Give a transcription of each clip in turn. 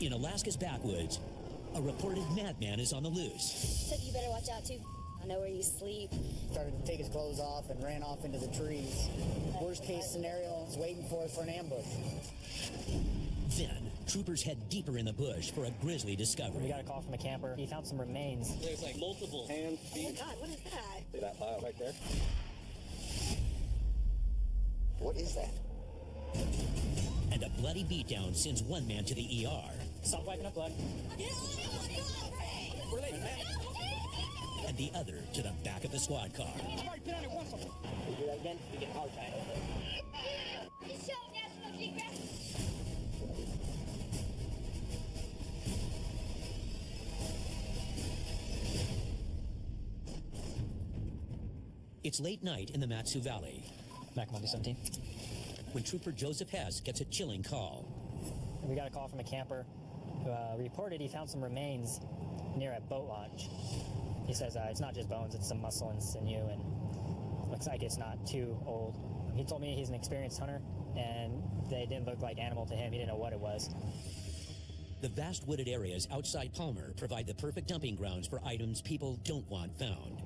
In Alaska's backwoods, a reported madman is on the loose. Said you better watch out, too. I know where you sleep. Started to take his clothes off and ran off into the trees. Worst case scenario is waiting for us for an ambush. Then, troopers head deeper in the bush for a grisly discovery. We got a call from a camper. He found some remains. There's like multiple hands, feet. Oh, my God, what is that? See that pile right there? What is that? And a bloody beatdown sends one man to the ER. Stop wiping up blood. We're leaving, man. And the other to the back of the squad car. If we do that again, we get a hard time. It's late night in the Matsu Valley Back Monday 17. when Trooper Joseph Hess gets a chilling call. We got a call from a camper who reported he found some remains near a boat launch. He says it's not just bones, it's some muscle and sinew, and looks like it's not too old. He told me he's an experienced hunter, and they didn't look like animal to him. He didn't know what it was. The vast wooded areas outside Palmer provide the perfect dumping grounds for items people don't want found.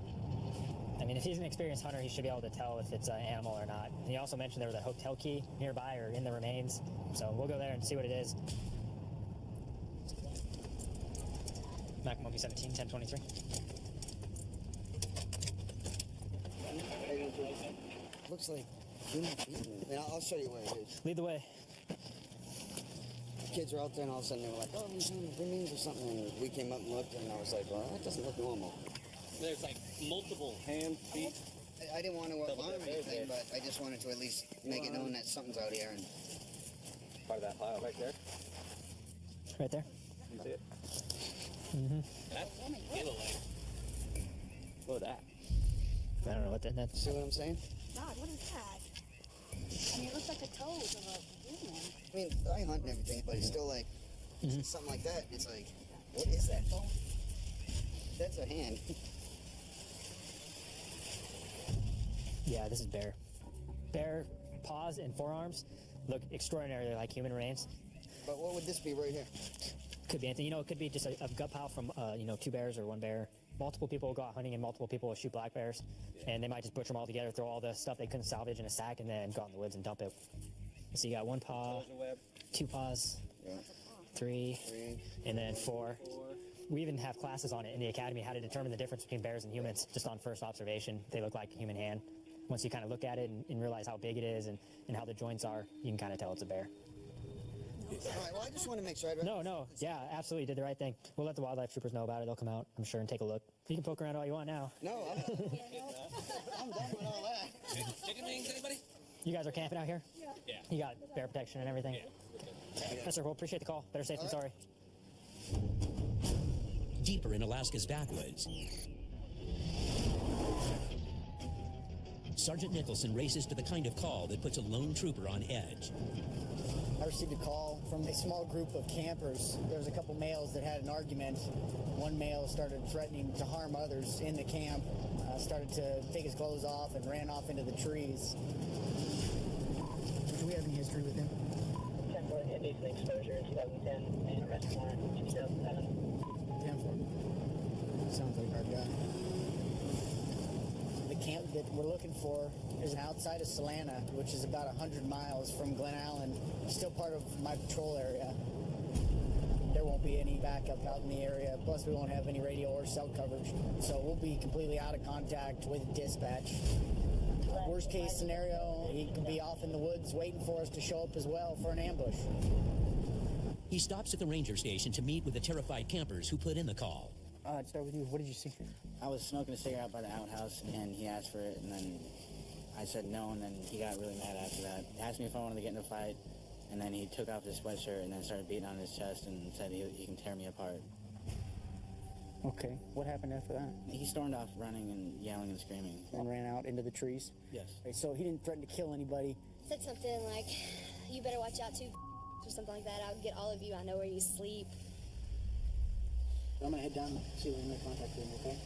I mean, if he's an experienced hunter, he should be able to tell if it's an animal or not. And he also mentioned there was a hotel key nearby or in the remains, so we'll go there and see what it is. Mac Monkey 17, 1023. Looks like human feet. And I'll show you where it is. Lead the way. The kids were out there and all of a sudden they were like, oh, these remains or something. And we came up and looked and I was like, well, that doesn't look normal. There's like multiple hands, feet. I didn't want to alarm anything, but I just wanted to at least make it known that something's out here. And Part of that pile right there. Right there. You see it? Mm-hmm. That's giveaway. Look at that. I don't know what that's. see what I'm saying? God, what is that? I mean, it looks like the toes of a human. I mean, I hunt and everything, but it's still like, something like that. It's like, what is that? That's a hand. Yeah, this is bear. Bear paws and forearms look extraordinarily like human remains. But what would this be right here? Could be anything. You know, it could be just a gut pile from, two bears or one bear. Multiple people will go out hunting and multiple people will shoot black bears. And they might just butcher them all together, throw all the stuff they couldn't salvage in a sack, and then go out in the woods and dump it. So you got one paw, two paws, three, and then four. We even have classes on it in the academy, how to determine the difference between bears and humans, just on first observation. They look like a human hand. Once you kind of look at it and realize how big it is and how the joints are, you can kind of tell it's a bear. All right, well, I just want to make sure. No, yeah, absolutely, did the right thing. We'll let the wildlife troopers know about it. They'll come out, I'm sure, and take a look. You can poke around all you want now. No, I'm done with all that. Chicken wings, anybody? You guys are camping out here? Yeah. You got bear protection and everything? Yeah. Yes, sir. Well, appreciate the call. Better safe than sorry. Deeper in Alaska's backwoods, Sergeant Nicholson races to the kind of call that puts a lone trooper on edge. I received a call from a small group of campers. There was a couple males that had an argument. One male started threatening to harm others in the camp, started to take his clothes off and ran off into the trees. Do we have any history with him? 10-4 indecent exposure in 2010 and arrest warrant in 2007. 10-4. Sounds like our guy. The camp that we're looking for is outside of Salana, which is about 100 miles from Glen Allen, still part of my patrol area. There won't be any backup out in the area, plus we won't have any radio or cell coverage, so we'll be completely out of contact with dispatch. Worst case scenario, he could be off in the woods waiting for us to show up as well for an ambush. He stops at the ranger station to meet with the terrified campers who put in the call. I'd start with you. What did you see? I was smoking a cigarette by the outhouse, and he asked for it, and then I said no, and then he got really mad after that. He asked me if I wanted to get in a fight, and then he took off his sweatshirt and then started beating on his chest and said he can tear me apart. Okay. What happened after that? He stormed off running and yelling and screaming. And ran out into the trees? Yes. Right, so he didn't threaten to kill anybody? Said something like, you better watch out too, or something like that. I'll get all of you. I know where you sleep. I'm going to head down and see if we can make contact with him, okay?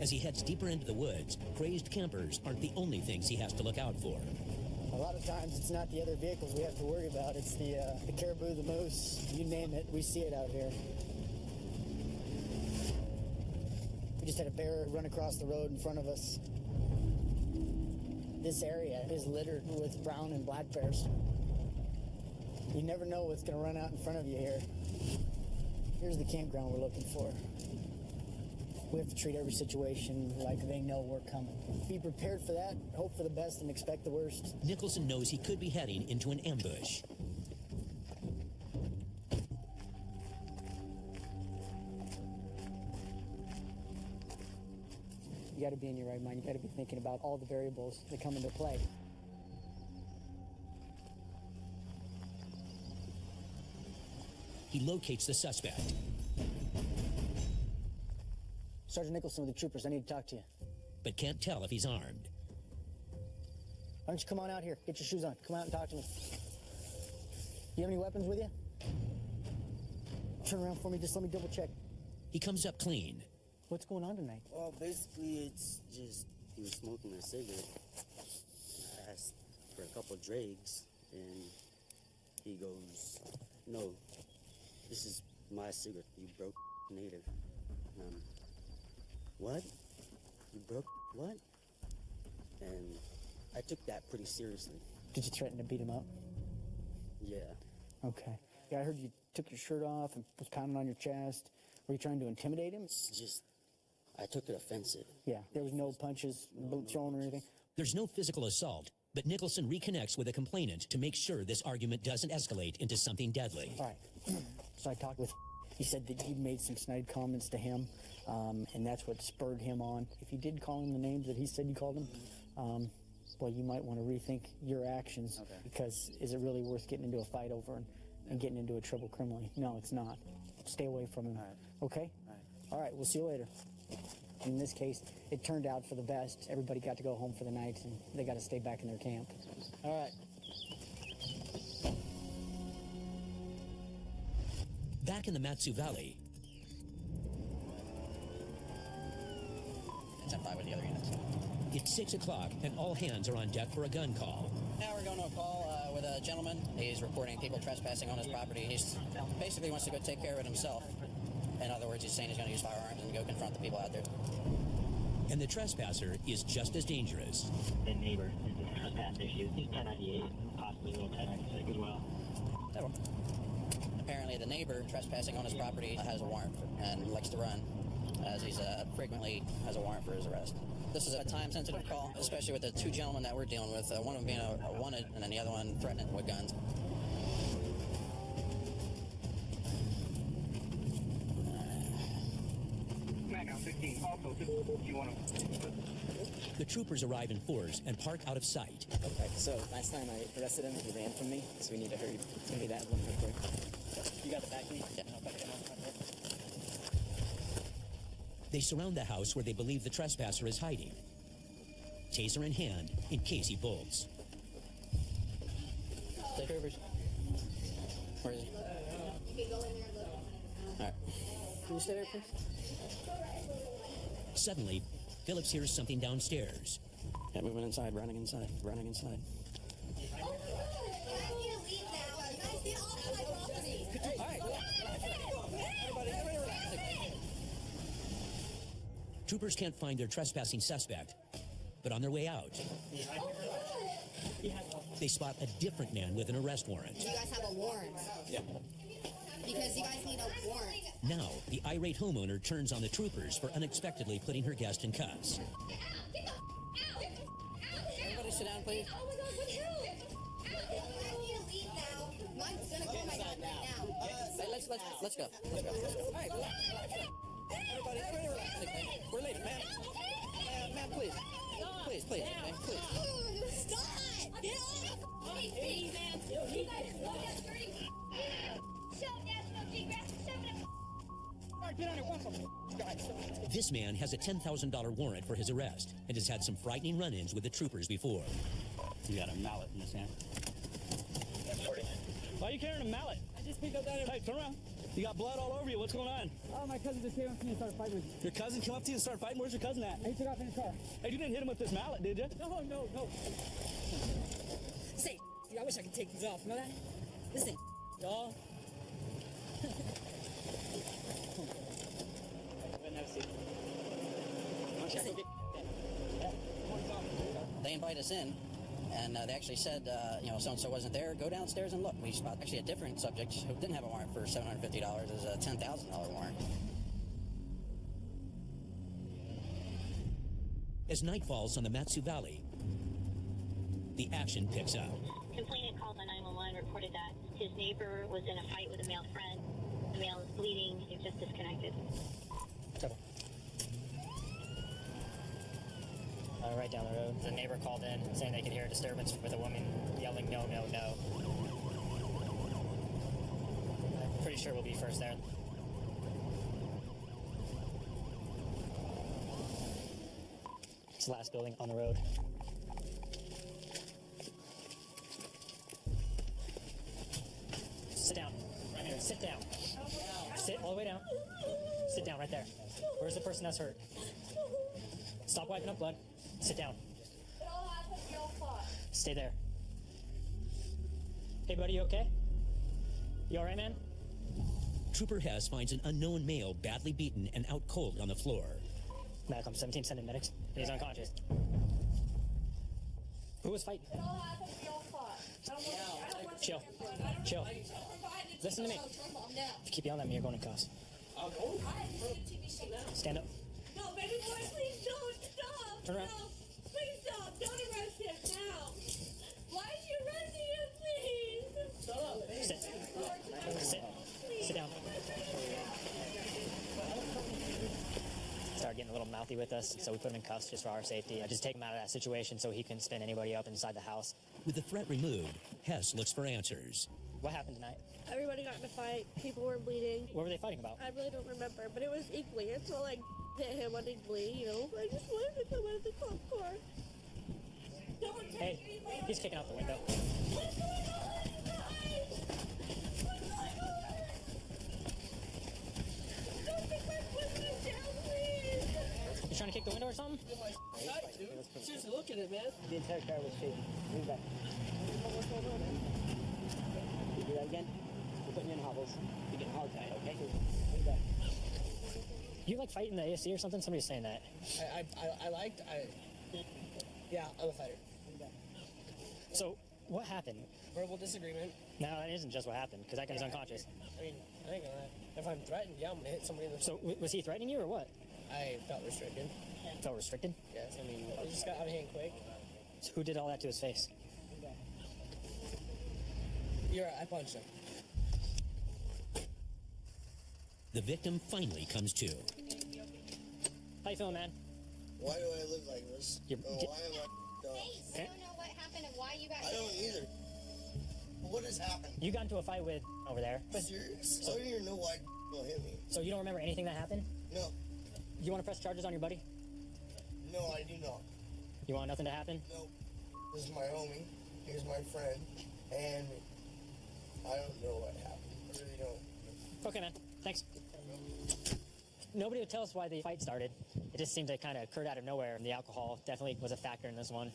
As he heads deeper into the woods, crazed campers aren't the only things he has to look out for. A lot of times it's not the other vehicles we have to worry about. It's the caribou, the moose, you name it. We see it out here. We just had a bear run across the road in front of us. This area is littered with brown and black bears. You never know what's going to run out in front of you here. Here's the campground we're looking for. We have to treat every situation like they know we're coming. Be prepared for that, hope for the best, and expect the worst. Nicholson knows he could be heading into an ambush. You got to be in your right mind. You got to be thinking about all the variables that come into play. He locates the suspect. Sergeant Nicholson with the troopers, I need to talk to you. But can't tell if he's armed. Why don't you come on out here? Get your shoes on. Come out and talk to me. You have any weapons with you? Turn around for me. Just let me double check. He comes up clean. What's going on tonight? Well, basically, it's just he was smoking a cigarette. I asked for a couple dregs, and he goes, "No, this is my cigarette, you broke native." What? You broke what? And I took that pretty seriously. Did you threaten to beat him up? Yeah. Okay. Yeah, I heard you took your shirt off and was pounding on your chest. Were you trying to intimidate him? It's just, I took it offensive. Yeah, there was no punches, boot thrown or anything? There's no physical assault, but Nicholson reconnects with a complainant to make sure this argument doesn't escalate into something deadly. All right. So I talked with. He said that you'd made some snide comments to him, and that's what spurred him on. If you did call him the names that he said you called him, well, you might want to rethink your actions. Okay. Because is it really worth getting into a fight over and getting into a trouble criminally? No, it's not. Stay away from him. All right. Okay? All right. All right, we'll see you later. In this case, it turned out for the best. Everybody got to go home for the night, and they got to stay back in their camp. All right. Back in the Matsu Valley, It's M5 with the other units. it's 6 o'clock, and all hands are on deck for a gun call. Now we're going to a call with a gentleman. He's reporting people trespassing on his property. He's basically wants to go take care of it himself. In other words, he's saying he's going to use firearms and go confront the people out there. And the trespasser is just as dangerous. The neighbor is a trespass issue. He's 1098, possibly a little 1096 as well. Apparently, the neighbor trespassing on his property has a warrant and likes to run, as he's frequently has a warrant for his arrest. This is a time-sensitive call, especially with the two gentlemen that we're dealing with. One of them being a wanted, and then the other one threatening with guns. The troopers arrive in fours and park out of sight. Okay, so last time I arrested him, he ran from me, so we need to hurry. It's gonna be that one real quick. You got the back key? Yeah. They surround the house where they believe the trespasser is hiding. Taser in hand, in case he bolts. Take overs. Where is he? You can go in there and look. All right. Can you stay there, please? Suddenly, Phillips hears something downstairs. Yeah, moving inside, running inside, running inside. Troopers can't find their trespassing suspect, but on their way out, they spot a different man with an arrest warrant. You guys have a warrant? Yeah. Because you guys need a warrant. Now, the irate homeowner turns on the troopers for unexpectedly putting her guest in cuffs. Everybody sit down, please. Oh my God, what the hell? I need to leave now. Mine's gonna pull my gun right now. Hey, let's go. Let's go. All right. Everybody, we're late, man. Man, please. Please, man, please. Stop! Get off! Hey, man. You guys look at 30. Show National Geographic 7. Get on it once. This man has a $10,000 warrant for his arrest and has had some frightening run-ins with the troopers before. You got a mallet in his hand. Why are you carrying a mallet? I just picked up that. Hey, turn around. You got blood all over you. What's going on? Oh, my cousin just came up to me and started fighting with me. Your cousin came up to you and started fighting? Where's your cousin at? He took off in his car. Hey, you didn't hit him with this mallet, did you? No. I wish I could take these off. Remember that? This thing, dog. They invite us in, and they actually said, so-and-so wasn't there. Go downstairs and look. We spot actually a different subject who didn't have a warrant for $750. Is a $10,000 warrant. As night falls on the Matsu Valley, the action picks up. Complainant called on 911, reported that his neighbor was in a fight with a male friend. The male is bleeding. He's just disconnected. Right down the road. The neighbor called in saying they could hear a disturbance with a woman yelling, no, no, no. I'm pretty sure we'll be first there. It's the last building on the road. Sit down. Right here. Sit down. Sit all the way down. Sit down right there. Where's the person that's hurt? Stop wiping up blood. Sit down. Stay there. Hey, buddy, you okay? You all right, man? Trooper Hess finds an unknown male badly beaten and out cold on the floor. Medic, 17, send in medics. He's unconscious. Who was fighting? Chill. Chill. Listen to me. If you keep yelling at me, you're going in cuffs. Stand up. No, baby boy, please don't stop. Turn around. No, please stop. Don't arrest him now. Why is you arresting him, please? Shut up. Sit. Sit. Sit down. Started getting a little mouthy with us, so we put him in cuffs just for our safety. I just take him out of that situation so he couldn't spin anybody up inside the house. With the threat removed, Hess looks for answers. What happened tonight? Everybody got in a fight. People were bleeding. What were they fighting about? I really don't remember, but it was equally. It's all like hit him unequally, you know. I just wanted to come out of the cop car. Don't take Hey, anybody. he's kicking out the window. What's going on, guys? What's going on? Don't take my foot down, please. You trying to kick the window or something? Seriously, look at it, man. The entire car was shaking. Move back. What's going on, man? You do that again? We're putting you in hobbles. You're getting hog tied, okay? Move back. You like fighting the ASC or something? Somebody's saying that. Yeah, I'm a fighter. So, what happened? Verbal disagreement. No, that isn't just what happened, because that guy's unconscious. I mean, I ain't gonna lie. If I'm threatened, yeah, I'm gonna hit somebody in the So, was he threatening you or what? I felt restricted. Felt restricted? Yes, I mean, I just got out of hand quick. So who did all that to his face? You're right, I punched him. The victim finally comes to. How you feeling, man? Why do I live like this? Why am I dumb? I don't know what happened and why you got I don't either. What has happened? You got into a fight with over there. Serious? I don't even know why will hit me. So you don't remember anything that happened? No. You want to press charges on your buddy? No, I do not. You want nothing to happen? No. This is my homie. He's my friend. And I don't know what happened. I really don't. Okay, man. Thanks. Nobody would tell us why the fight started. It just seemed to kind of occurred out of nowhere, and the alcohol definitely was a factor in this one.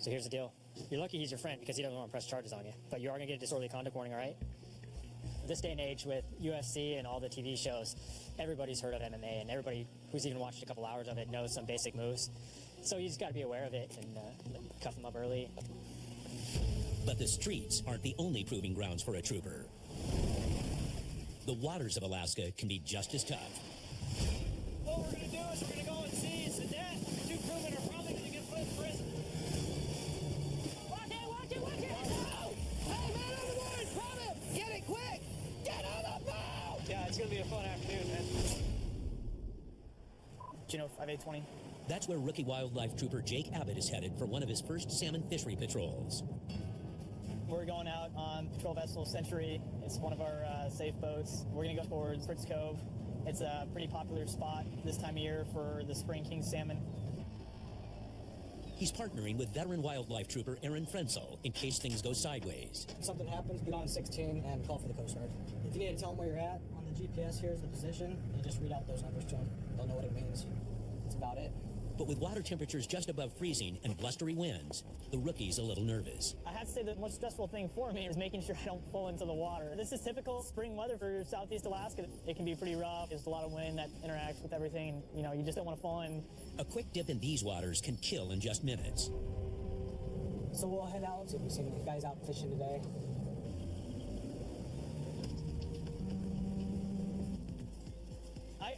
So here's the deal. You're lucky he's your friend because he doesn't want to press charges on you. But you are going to get a disorderly conduct warning, all right? This day and age with UFC and all the TV shows, everybody's heard of MMA, and everybody who's even watched a couple hours of it knows some basic moves. So you just got to be aware of it and cuff them up early. But the streets aren't the only proving grounds for a trooper. The waters of Alaska can be just as tough. What we're going to do is we're going to go and seize the debt. Two crewmen are probably going to get put in prison. Watch it, watch it, watch it! No! Hey, man on the board! Grab him! Get it quick! Get on the boat! Yeah, it's going to be a fun afternoon, man. Do you know 5820? That's where rookie wildlife trooper Jake Abbott is headed for one of his first salmon fishery patrols. We're going out on patrol vessel Century. It's one of our safe boats. We're going to go towards Fritz Cove. It's a pretty popular spot this time of year for the spring king salmon. He's partnering with veteran wildlife trooper Aaron Frenzel in case things go sideways. If something happens, get on 16 and call for the Coast Guard. If you need to tell them where you're at, on the GPS, here's the position. You just read out those numbers to them. They'll know what it means. That's about it. But with water temperatures just above freezing and blustery winds, the rookie's a little nervous. I have to say the most stressful thing for me is making sure I don't fall into the water. This is typical spring weather for Southeast Alaska. It can be pretty rough. There's a lot of wind that interacts with everything, and you just don't want to fall in. A quick dip in these waters can kill in just minutes. So we'll head out. See if we see any guys out fishing today.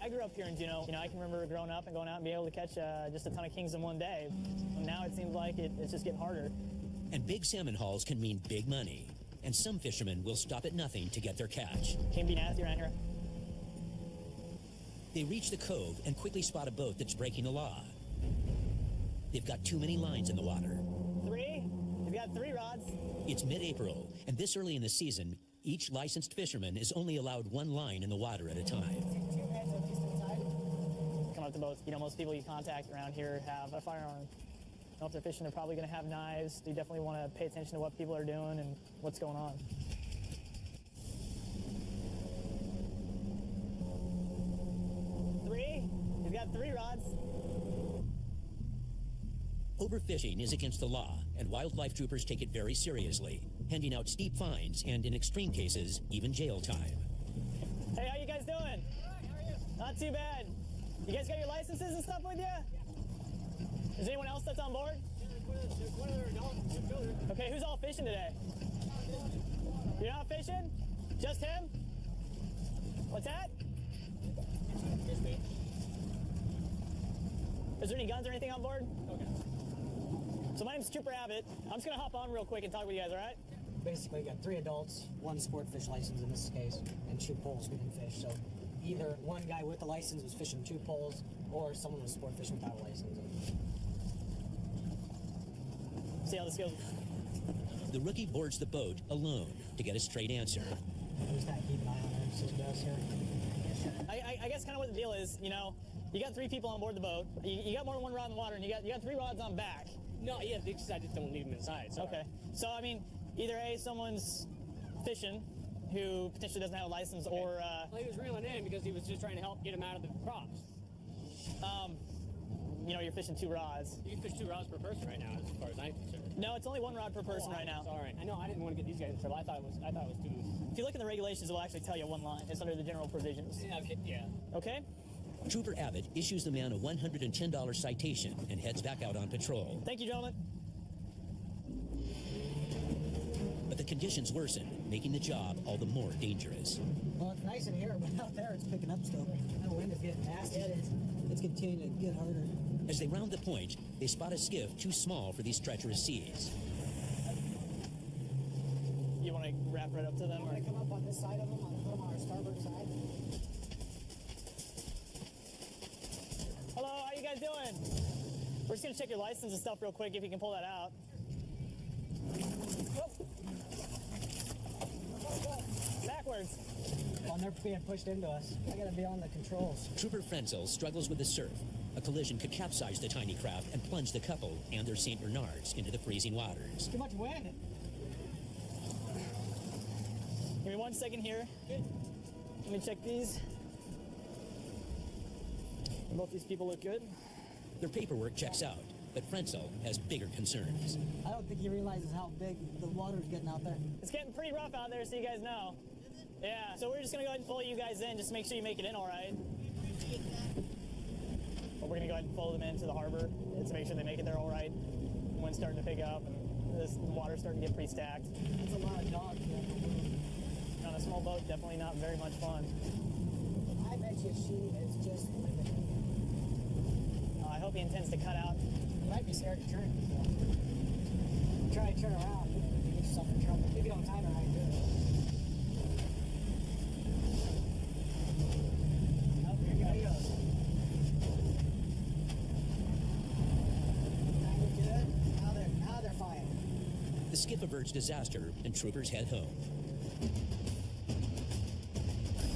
I grew up here in Juneau. I can remember growing up and going out and being able to catch just a ton of kings in one day. Now it seems like it's just getting harder. And big salmon hauls can mean big money. And some fishermen will stop at nothing to get their catch. Can be nasty around here. They reach the cove and quickly spot a boat that's breaking the law. They've got too many lines in the water. 3? We've got 3 rods. It's mid-April, and this early in the season, each licensed fisherman is only allowed 1 line in the water at a time. Come up to boats. Most people you contact around here have a firearm. If they're fishing, they're probably going to have knives. You definitely want to pay attention to what people are doing and what's going on. We've got 3 rods. Overfishing is against the law, and wildlife troopers take it very seriously, handing out steep fines and, in extreme cases, even jail time. Hey, how you guys doing? All right, how are you? Not too bad. You guys got your licenses and stuff with you? Is anyone else that's on board? Yeah, there's one other adult, 2 children. Okay, who's all fishing today? You're not fishing? Just him? What's that? Just me. Is there any guns or anything on board? Okay. So my name's Trooper Abbott. I'm just gonna hop on real quick and talk with you guys, all right? Basically, we got 3 adults, 1 sport fish license in this case, and 2 poles we can fish. So either one guy with the license was fishing 2 poles, or someone was sport fishing without a license. See how this goes. The rookie boards the boat alone to get a straight answer. Just gotta keep an eye on her, see what she does here. I guess kind of what the deal is, you got 3 people on board the boat. You got more than 1 rod in the water, and you got 3 rods on back. No, yeah, I just don't leave them inside. Sorry. Okay. So, either A, someone's fishing who potentially doesn't have a license, Okay. or... Well, he was reeling in because he was just trying to help get him out of the crops. You're fishing 2 rods. You can fish 2 rods per person right now, as far as I'm concerned. No, it's only 1 rod per person right now. Sorry. I know, I didn't want to get these guys in trouble. I thought it was 2. If you look in the regulations, it will actually tell you 1 line. It's under the general provisions. Yeah, okay, yeah. Okay? Trooper Abbott issues the man a $110 citation and heads back out on patrol. Thank you, gentlemen. But the conditions worsen, making the job all the more dangerous. Well, it's nice in here, but out there it's picking up still. That wind is getting nasty. Yeah, it is. It's continuing to get harder. As they round the point, they spot a skiff too small for these treacherous seas. You want to wrap right up to them? I'm going to come up on this side of them. I'll put them on our starboard side. Hello, how you guys doing? We're just going to check your license and stuff real quick if you can pull that out. Whoop. Backwards. Oh, they're being pushed into us. I got to be on the controls. Trooper Frenzel struggles with the surf. A collision could capsize the tiny craft and plunge the couple and their St. Bernards into the freezing waters. Too much wind. Give me 1 second here. Let me check these. Both these people look good. Their paperwork checks out, but Frenzel has bigger concerns. I don't think he realizes how big the water's getting out there. It's getting pretty rough out there, so you guys know. Yeah, so we're just going to go ahead and pull you guys in, just to make sure you make it in all right. But we're going to go ahead and pull them into the harbor to make sure they make it there all right. The wind's starting to pick up, and this water's starting to get pretty stacked. That's a lot of dogs. On a small boat, definitely not very much fun. I bet you she is just living. I hope he intends to cut out. You might be scared to turn. So. Try to turn around and get yourself in trouble. If you don't time it right, do it. Oh, here he goes. Now they're fine. The skiff averts disaster, and troopers head home.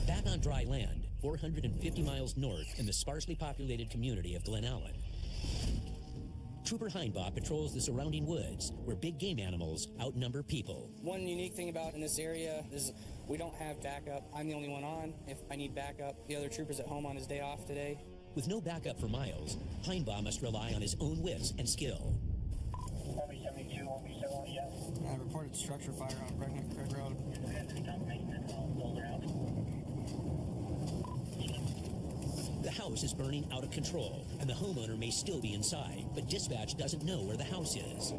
Back on dry land, 450 miles north in the sparsely populated community of Glen Allen, Trooper Heinbaugh patrols the surrounding woods where big game animals outnumber people. One unique thing about in this area is we don't have backup. I'm the only one on. If I need backup, the other trooper's at home on his day off today. With no backup for miles, Heinbaugh must rely on his own wits and skill. I reported structure fire on Pregnant Craig Road. The house is burning out of control, and the homeowner may still be inside, but dispatch doesn't know where the house is.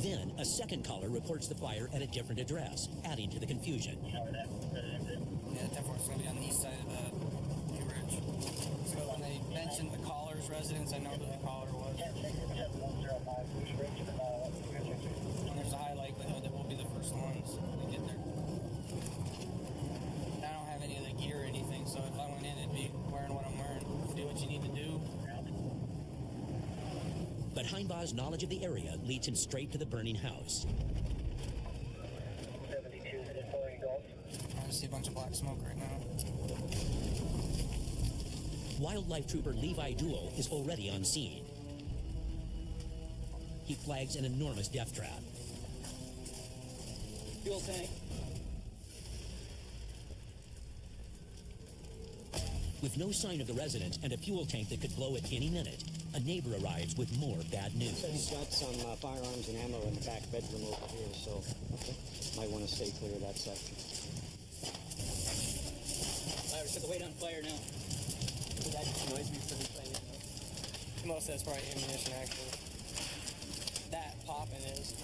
Then, a second caller reports the fire at a different address, adding to the confusion. Yeah, 10-4 is going to be on the east side of the New Ridge. So when they mentioned the caller's residence, I know who the caller was. And there's a high likelihood that we'll be the first ones to get there. And I don't have any of the gear or anything, so if I went in, it'd be wearing what I'm wearing. Do what you need to do. But Heinbaugh's knowledge of the area leads him straight to the burning house. I see a bunch of black smoke right now. Wildlife trooper Levi Duell is already on scene. He flags an enormous death trap. Fuel tank. With no sign of the resident and a fuel tank that could blow at any minute, a neighbor arrives with more bad news. So he's got some firearms and ammo in the back bedroom over here, so might want to stay clear of that section. I set the weight on fire now. That noise me for the plane. Most of that's probably ammunition, actually. That popping is.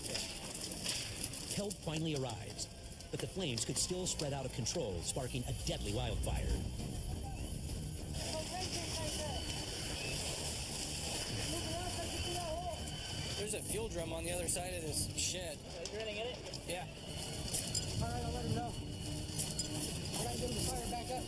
Help finally arrives, but the flames could still spread out of control, sparking a deadly wildfire. There's a fuel drum on the other side of this shed. You're gonna get it? Yeah. All right, I'll let him know. I gotta get him to fire back up.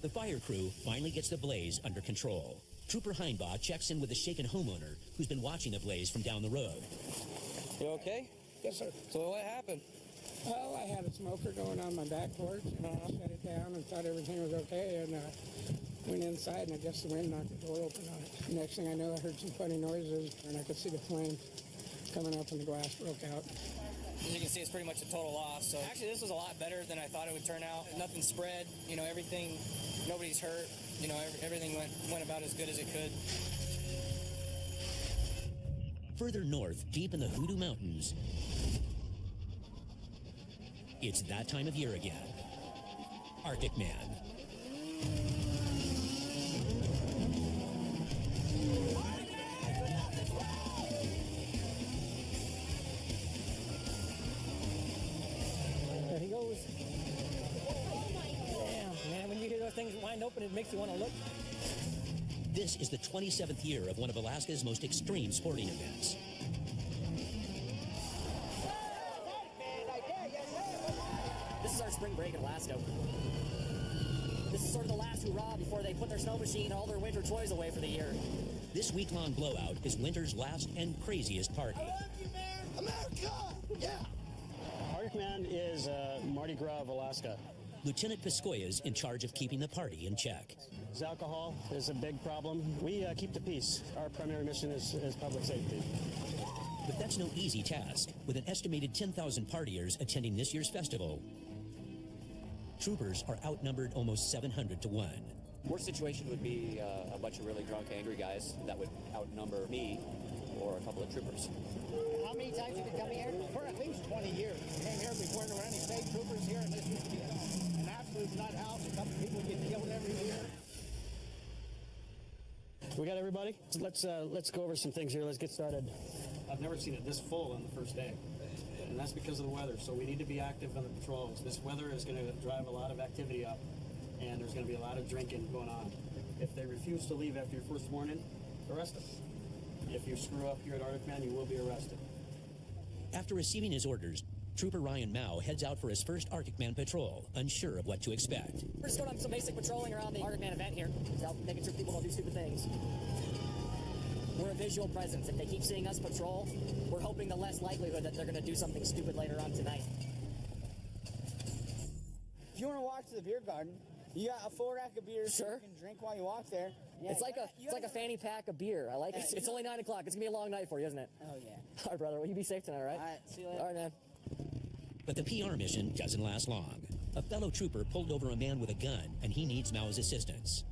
The fire crew finally gets the blaze under control. Trooper Heinbaugh checks in with the shaken homeowner who's been watching the blaze from down the road. You okay? Yes, sir. So what happened? Well, I had a smoker going on my back porch, and I shut it down and thought everything was okay, and went inside, and I guess the wind knocked the door open on it. Next thing I knew, I heard some funny noises, and I could see the flame coming up, and the glass broke out. As you can see, it's pretty much a total loss. So actually, this was a lot better than I thought it would turn out. Nothing spread, you know, everything, nobody's hurt. You know, everything went about as good as it could. Further north, deep in the Hoodoo Mountains, it's that time of year again. Arctic Man. There he goes. Damn, man, when you hear those things wind open, it makes you want to look. This is the 27th year of one of Alaska's most extreme sporting events. This is our spring break in Alaska. This is sort of the last hurrah before they put their snow machine and all their winter toys away for the year. This week-long blowout is winter's last and craziest party. America! Yeah! Arctic Man is Mardi Gras of Alaska. Lieutenant Piscoya is in charge of keeping the party in check. Alcohol is a big problem. We keep the peace. Our primary mission is public safety. But that's no easy task. With an estimated 10,000 partiers attending this year's festival, troopers are outnumbered almost 700 to 1. Worst situation would be a bunch of really drunk, angry guys that would outnumber me or a couple of troopers. How many times have you come here? For at least 20 years. Came here before there were any state troopers here, and this used to be an absolute nut house. A couple people get killed every year. We got everybody? Let's go over some things here. Let's get started. I've never seen it this full on the first day, and that's because of the weather. So we need to be active on the patrols. This weather is going to drive a lot of activity up, and there's going to be a lot of drinking going on. If they refuse to leave after your first warning, arrest them. If you screw up here at Arctic Man, you will be arrested. After receiving his orders, Trooper Ryan Mao heads out for his first Arctic Man patrol, unsure of what to expect. We're just going on some basic patrolling around the Arctic Man event here, making sure people don't do stupid things. We're a visual presence. If they keep seeing us patrol, we're hoping the less likelihood that they're going to do something stupid later on tonight. If you want to walk to the beer garden, you got a full rack of beers. Sure. You can drink while you walk there. Yeah, It's like a fanny pack of beer. I like it. It's only 9 o'clock. It's gonna be a long night for you, isn't it? Oh yeah. All right, brother. Well, you be safe tonight, all right? All right. See you later. All right, man. But the PR mission doesn't last long. A fellow trooper pulled over a man with a gun, and he needs Mao's assistance.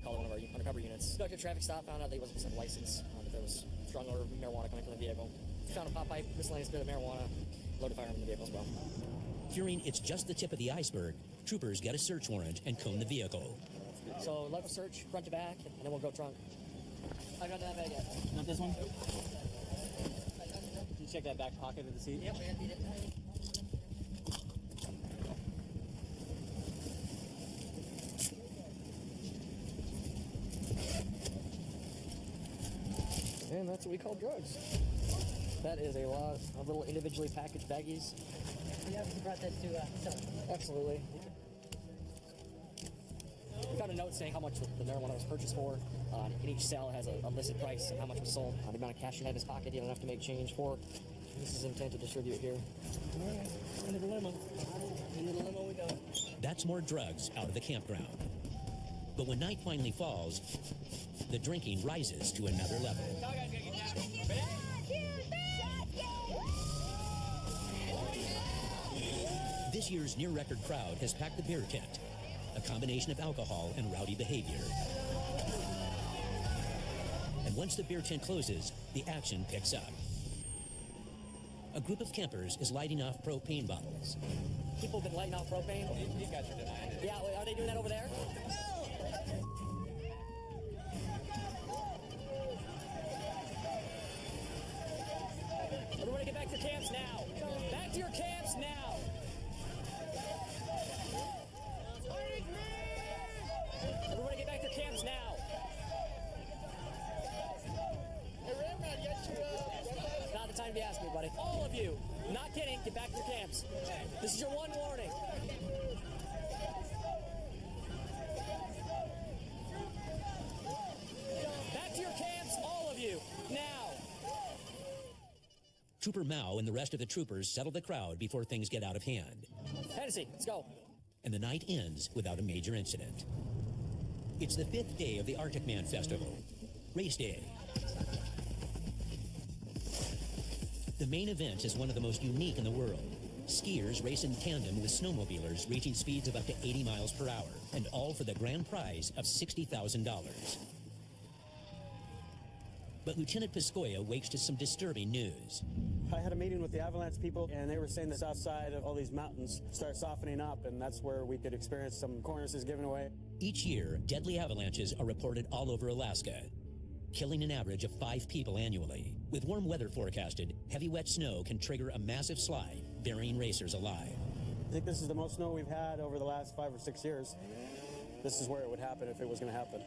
Called one of our undercover units. Conducted a traffic stop, found out that he wasn't licensed, that there was strong odor of marijuana coming from the vehicle. Found a pop pipe, miscellaneous bit of marijuana, loaded firearm in the vehicle as well. Fearing it's just the tip of the iceberg, troopers get a search warrant and cone the vehicle. So let us search front to back, and then we'll go trunk. I got that bag yet. Not this one? Can you check that back pocket of the seat? Yep, we emptied it. And that's what we call drugs. That is a lot of little individually packaged baggies. You obviously brought that to Absolutely. We found a note saying how much the marijuana was purchased for. And each cell has a listed price and how much was sold. The amount of cash you had in his pocket, you don't have to make change for. This is intent to distribute here. All right, into the limo. Into the limo we go. That's more drugs out of the campground. But when night finally falls, the drinking rises to another level. This year's near-record crowd has packed the beer tent, a combination of alcohol and rowdy behavior. And once the beer tent closes, the action picks up. A group of campers is lighting off propane bottles. People have been lighting off propane? These guys are denying it. Yeah, are they doing that over there? Everybody get back to your camps now. Back to your camps now. Everybody get back to your camps now. Hey, Ramrod, you got your, Not the time to be asking me, buddy. All of you, not kidding, get back to your camps. This is your one warning. Back to your camps, all of you, now. Trooper Mao and the rest of the troopers settle the crowd before things get out of hand. Hennessy, let's go. And the night ends without a major incident. It's the 5th day of the Arctic Man Festival, race day. The main event is one of the most unique in the world. Skiers race in tandem with snowmobilers reaching speeds of up to 80 miles per hour, and all for the grand prize of $60,000. But Lieutenant Piscoya wakes to some disturbing news. I had a meeting with the avalanche people, and they were saying the south side of all these mountains start softening up, and that's where we could experience some cornices given away. Each year, deadly avalanches are reported all over Alaska, killing an average of 5 people annually. With warm weather forecasted, heavy wet snow can trigger a massive slide, burying racers alive. I think this is the most snow we've had over the last 5 or 6 years. This is where it would happen if it was going to happen.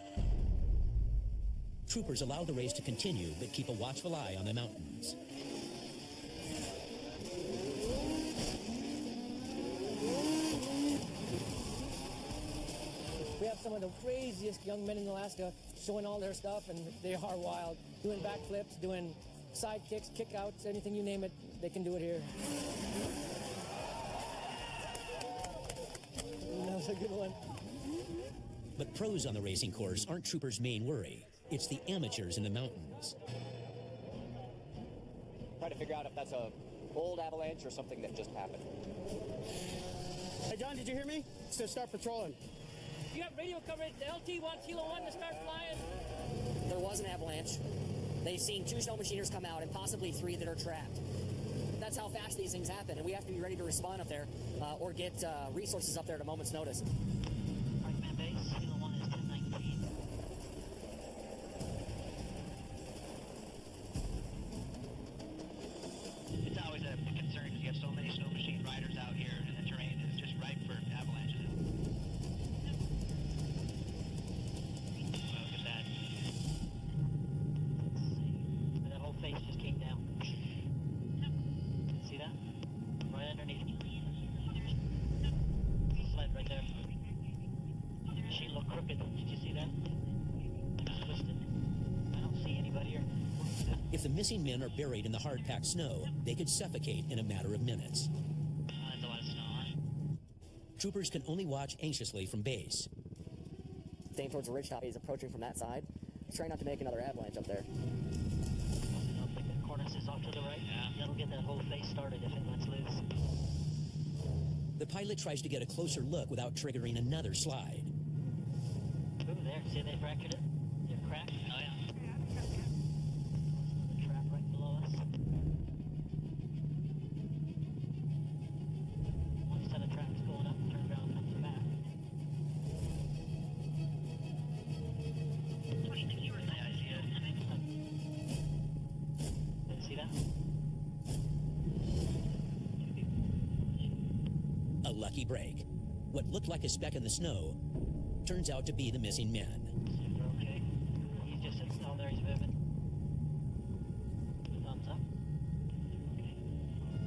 Troopers allow the race to continue, but keep a watchful eye on the mountains. We have some of the craziest young men in Alaska showing all their stuff, and they are wild. Doing backflips, doing side kicks, kick-outs, anything you name it, they can do it here. That was a good one. But pros on the racing course aren't troopers' main worry. It's the amateurs in the mountains. Try to figure out if that's a old avalanche or something that just happened. Hey, John, did you hear me? So start patrolling. You got radio coverage, LT1, Kilo 1 to start flying? There was an avalanche. They've seen 2 snow machiners come out and possibly 3 that are trapped. That's how fast these things happen, and we have to be ready to respond up there or get resources up there at a moment's notice. Arcman base, Kilo 1 is 1019. It's always a concern because you have so many snow machine riders out here, and the terrain is just ripe for avalanches. Look at that. That whole face just came down. See that? Right underneath. Sled right there. If the missing men are buried in the hard-packed snow, they could suffocate in a matter of minutes. That's a lot of snow, huh? Troopers can only watch anxiously from base. Staying towards the ridgetop, he's approaching from that side. He's trying not to make another avalanche up there. Like the cornice is off to the right. Yeah. That'll get that whole face started if it lets loose. The pilot tries to get a closer look without triggering another slide. Ooh, there. See they fractured it? They're cracked? Oh, yeah. The trap right below us. One set of traps going up, turned around, comes back. What do you think you were saying? I see it. Didn't see that? A lucky break. What looked like a speck in the snow turns out to be the missing men. Okay. He's just sitting down there, he's vivid. Thumbs up. Okay.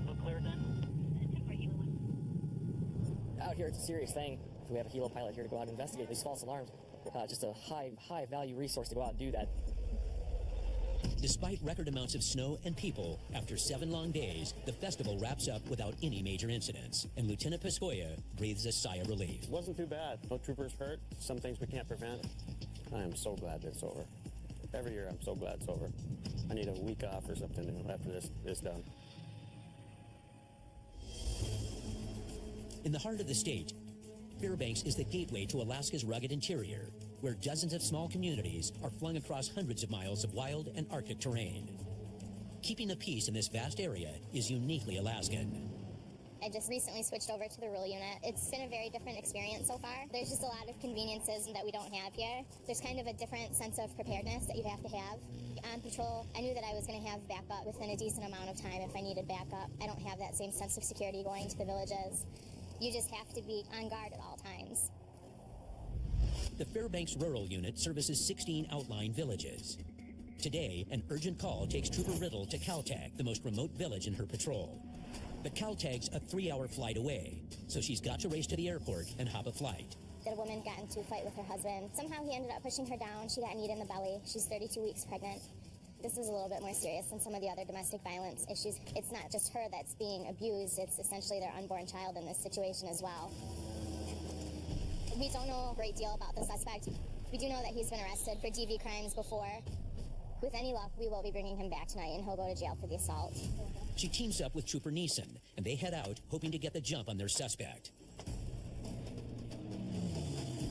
Look clear then? Out here, it's a serious thing. If we have a helo pilot here to go out and investigate these false alarms, just a high value resource to go out and do that. Despite record amounts of snow and people, after 7 long days, the festival wraps up without any major incidents, and Lieutenant Piscoya breathes a sigh of relief. It wasn't too bad. No troopers hurt. Some things we can't prevent. I am so glad that it's over. Every year I'm so glad it's over. I need a week off or something after this is done. In the heart of the state, Fairbanks is the gateway to Alaska's rugged interior, where dozens of small communities are flung across hundreds of miles of wild and Arctic terrain. Keeping the peace in this vast area is uniquely Alaskan. I just recently switched over to the rural unit. It's been a very different experience so far. There's just a lot of conveniences that we don't have here. There's kind of a different sense of preparedness that you have to have. On patrol, I knew that I was going to have backup within a decent amount of time if I needed backup. I don't have that same sense of security going to the villages. You just have to be on guard at all times. The Fairbanks Rural Unit services 16 outlying villages. Today, an urgent call takes Trooper Riddle to Caltag, the most remote village in her patrol. But Caltag's a 3-hour flight away, so she's got to race to the airport and hop a flight. That a woman got into a fight with her husband. Somehow he ended up pushing her down. She got kneed in the belly. She's 32 weeks pregnant. This is a little bit more serious than some of the other domestic violence issues. It's not just her that's being abused, it's essentially their unborn child in this situation as well. We don't know a great deal about the suspect. We do know that he's been arrested for DV crimes before. With any luck, we will be bringing him back tonight and he'll go to jail for the assault. She teams up with Trooper Neeson, and they head out hoping to get the jump on their suspect.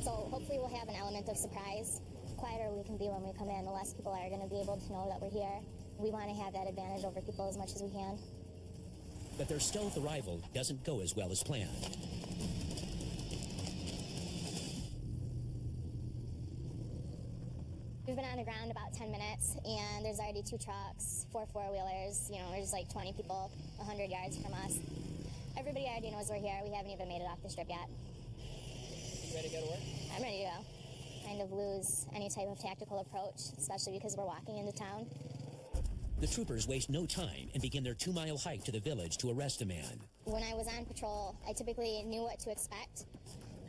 So hopefully we'll have an element of surprise. The quieter we can be when we come in, the less people are going to be able to know that we're here. We want to have that advantage over people as much as we can. But their stealth arrival doesn't go as well as planned. We've been on the ground about 10 minutes, and there's already 2 trucks, 4 four-wheelers. You know, there's like 20 people 100 yards from us. Everybody already knows we're here. We haven't even made it off the strip yet. You ready to go to work? I'm ready to go. Kind of lose any type of tactical approach, especially because we're walking into town. The troopers waste no time and begin their 2-mile hike to the village to arrest a man. When I was on patrol, I typically knew what to expect.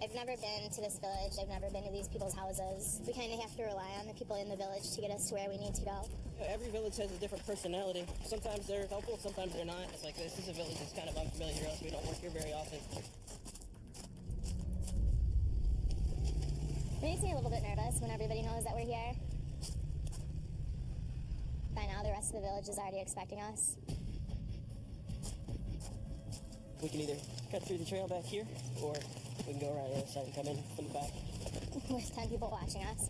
I've never been to this village. I've never been to these people's houses. We kind of have to rely on the people in the village to get us to where we need to go. Every village has a different personality. Sometimes they're helpful, sometimes they're not. It's like this is a village that's kind of unfamiliar to us. We don't work here very often. It makes me a little bit nervous when everybody knows that we're here. By now, the rest of the village is already expecting us. We can either cut through the trail back here, or we can go around the other side and come in from the back. With 10 people watching us.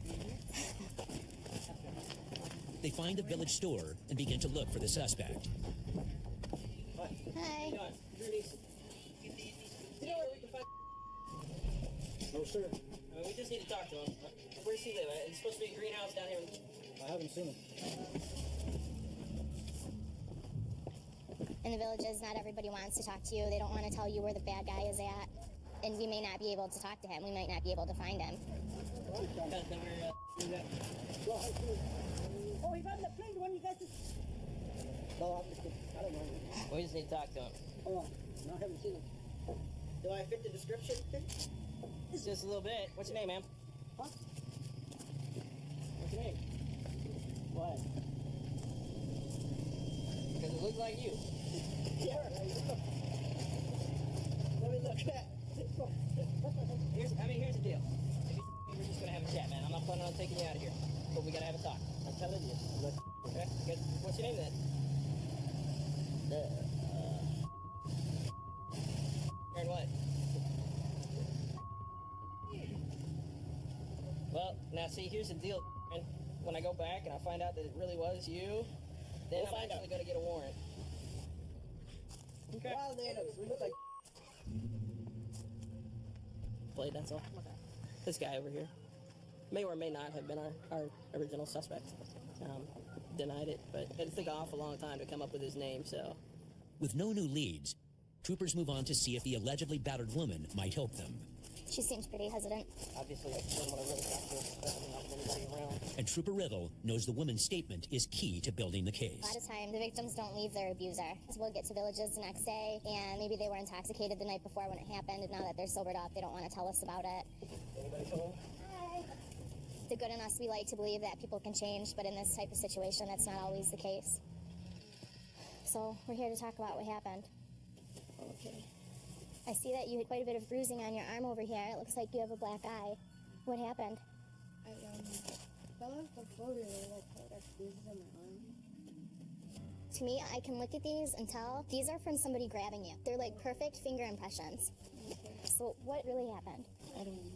They find the village store and begin to look for the suspect. Hi. No, sir. We just need to talk to him. Where does he live? It's supposed to be a greenhouse down here. I haven't seen him. In the villages, not everybody wants to talk to you. They don't want to tell you where the bad guy is at. And we may not be able to talk to him. We might not be able to find him. Oh, he's on the plane. The one you guys just... No, I'm just kidding. I don't know. We just need to talk to him. Hold on. No, I haven't seen him. Do I fit the description? Just a little bit. What's your name, ma'am? Huh? What's your name? What? look like you. Yeah, right. Let me look at. Here's the deal. We're just gonna have a chat, man. I'm not planning on taking you out of here, but we gotta have a talk. I'm telling you. Look, okay? Good. What's your name then? Aaron what? Well, now see, here's the deal, man. When I go back and I find out that it really was you, then I'm actually gonna get a warrant. Okay. Wild animals. We look like Blade, that's all. This guy over here may or may not have been our original suspect. Denied it, but it took an awful long time to come up with his name, so. With no new leads, troopers move on to see if the allegedly battered woman might help them. She seems pretty hesitant. Obviously, I didn't want to really talk to her, especially not with anybody around. And Trooper Riddle knows the woman's statement is key to building the case. A lot of time, the victims don't leave their abuser. So we'll get to villages the next day, and maybe they were intoxicated the night before when it happened, and now that they're sobered up, they don't want to tell us about it. Anybody home? Hi. The good in us, we like to believe that people can change, but in this type of situation, that's not always the case. So we're here to talk about what happened. Okay. I see that you had quite a bit of bruising on your arm over here. It looks like you have a black eye. What happened? I fell off the floor and I got bruises on my arm. To me, I can look at these and tell these are from somebody grabbing you. They're like perfect finger impressions. So what really happened? I don't know.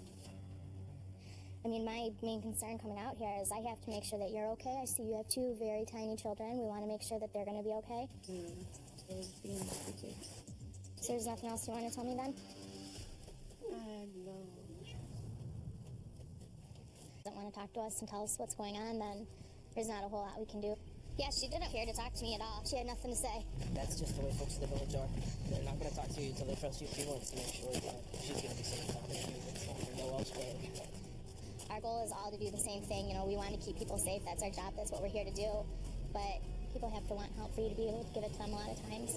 I mean, my main concern coming out here is I have to make sure that you're okay. I see you have two very tiny children. We want to make sure that they're going to be okay. So there's nothing else you want to tell me then? No. Doesn't want to talk to us and tell us what's going on, then there's not a whole lot we can do. Yeah, she didn't appear to talk to me at all. She had nothing to say. That's just the way folks in the village are. They're not going to talk to you until they trust you. She wants to make sure that she's going to be safe down there. No elsewhere. Our goal is all to do the same thing. You know, we want to keep people safe. That's our job. That's what we're here to do. But people have to want help for you to be able to give it to them a lot of times.